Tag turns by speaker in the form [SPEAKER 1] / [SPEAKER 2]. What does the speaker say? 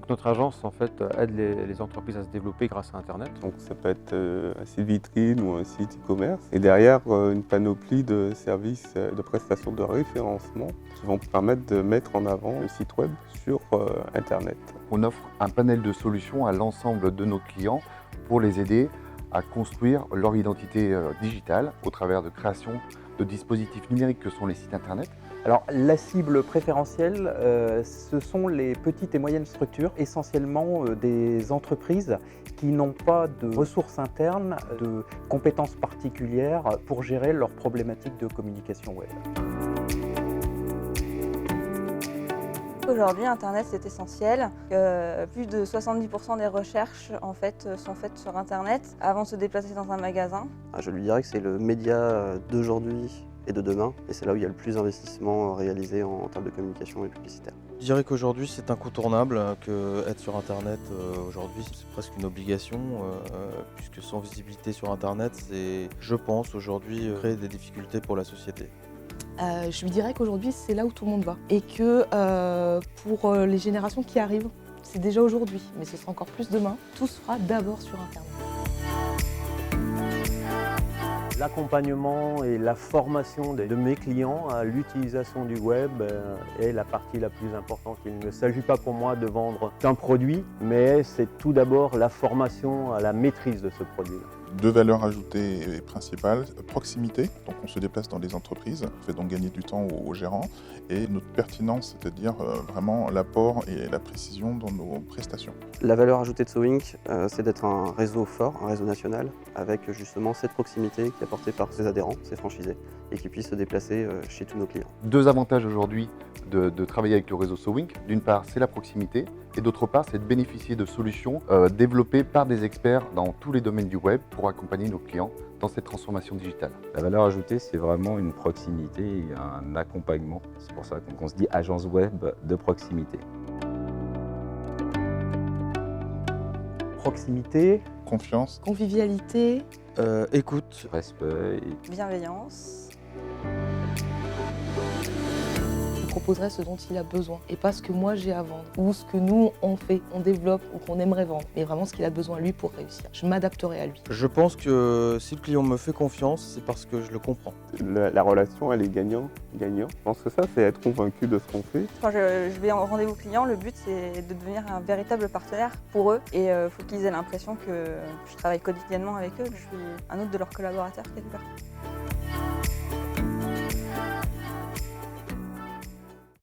[SPEAKER 1] Donc notre agence en fait aide les entreprises à se développer grâce à Internet.
[SPEAKER 2] Donc ça peut être un site vitrine ou un site e-commerce. Et derrière, une panoplie de services de prestations de référencement qui vont permettre de mettre en avant le site web sur Internet.
[SPEAKER 3] On offre un panel de solutions à l'ensemble de nos clients pour les aider à construire leur identité digitale au travers de création de dispositifs numériques que sont les sites Internet.
[SPEAKER 4] Alors la cible préférentielle, ce sont les petites et moyennes structures, essentiellement des entreprises qui n'ont pas de ressources internes, de compétences particulières pour gérer leurs problématiques de communication web.
[SPEAKER 5] Aujourd'hui, Internet, c'est essentiel. Plus de 70% des recherches en fait, sont faites sur Internet avant de se déplacer dans un magasin.
[SPEAKER 6] Je lui dirais que c'est le média d'aujourd'hui et de demain, et c'est là où il y a le plus d'investissement réalisé en termes de communication et publicitaire.
[SPEAKER 7] Je dirais qu'aujourd'hui c'est incontournable, que être sur Internet aujourd'hui c'est presque une obligation, puisque sans visibilité sur Internet, c'est, je pense, aujourd'hui créer des difficultés pour la société.
[SPEAKER 8] Je lui dirais qu'aujourd'hui c'est là où tout le monde va et que pour les générations qui arrivent, c'est déjà aujourd'hui, mais ce sera encore plus demain, tout se fera d'abord sur Internet.
[SPEAKER 4] L'accompagnement et la formation de mes clients à l'utilisation du web est la partie la plus importante. Il ne s'agit pas pour moi de vendre qu'un produit, mais c'est tout d'abord la formation à la maîtrise de ce produit.
[SPEAKER 9] Deux valeurs ajoutées principales, proximité, donc on se déplace dans les entreprises, on fait donc gagner du temps aux gérants, et notre pertinence, c'est-à-dire vraiment l'apport et la précision dans nos prestations.
[SPEAKER 6] La valeur ajoutée de Sowink, c'est d'être un réseau fort, un réseau national, avec justement cette proximité qui est apportée par ses adhérents, ses franchisés, et qui puissent se déplacer chez tous nos clients.
[SPEAKER 3] Deux avantages aujourd'hui de travailler avec le réseau Sowink. D'une part, c'est la proximité, et d'autre part, c'est de bénéficier de solutions développées par des experts dans tous les domaines du web pour accompagner nos clients dans cette transformation digitale.
[SPEAKER 10] La valeur ajoutée, c'est vraiment une proximité et un accompagnement. C'est pour ça qu'on se dit agence web de proximité.
[SPEAKER 4] Proximité,
[SPEAKER 2] Confiance,
[SPEAKER 8] Convivialité,
[SPEAKER 7] Écoute,
[SPEAKER 10] Respect.
[SPEAKER 5] Bienveillance.
[SPEAKER 8] je proposerai ce dont il a besoin et pas ce que moi j'ai à vendre ou ce que nous on fait, on développe ou qu'on aimerait vendre, mais vraiment ce qu'il a besoin lui pour réussir. Je m'adapterai à lui.
[SPEAKER 7] je pense que si le client me fait confiance, c'est parce que je le comprends.
[SPEAKER 2] la relation elle est gagnant-gagnant. Je pense que ça c'est être convaincu de ce qu'on fait.
[SPEAKER 5] Quand je vais en rendez-vous client, le but c'est de devenir un véritable partenaire pour eux et il faut qu'ils aient l'impression que je travaille quotidiennement avec eux, que je suis un autre de leurs collaborateurs quelque part.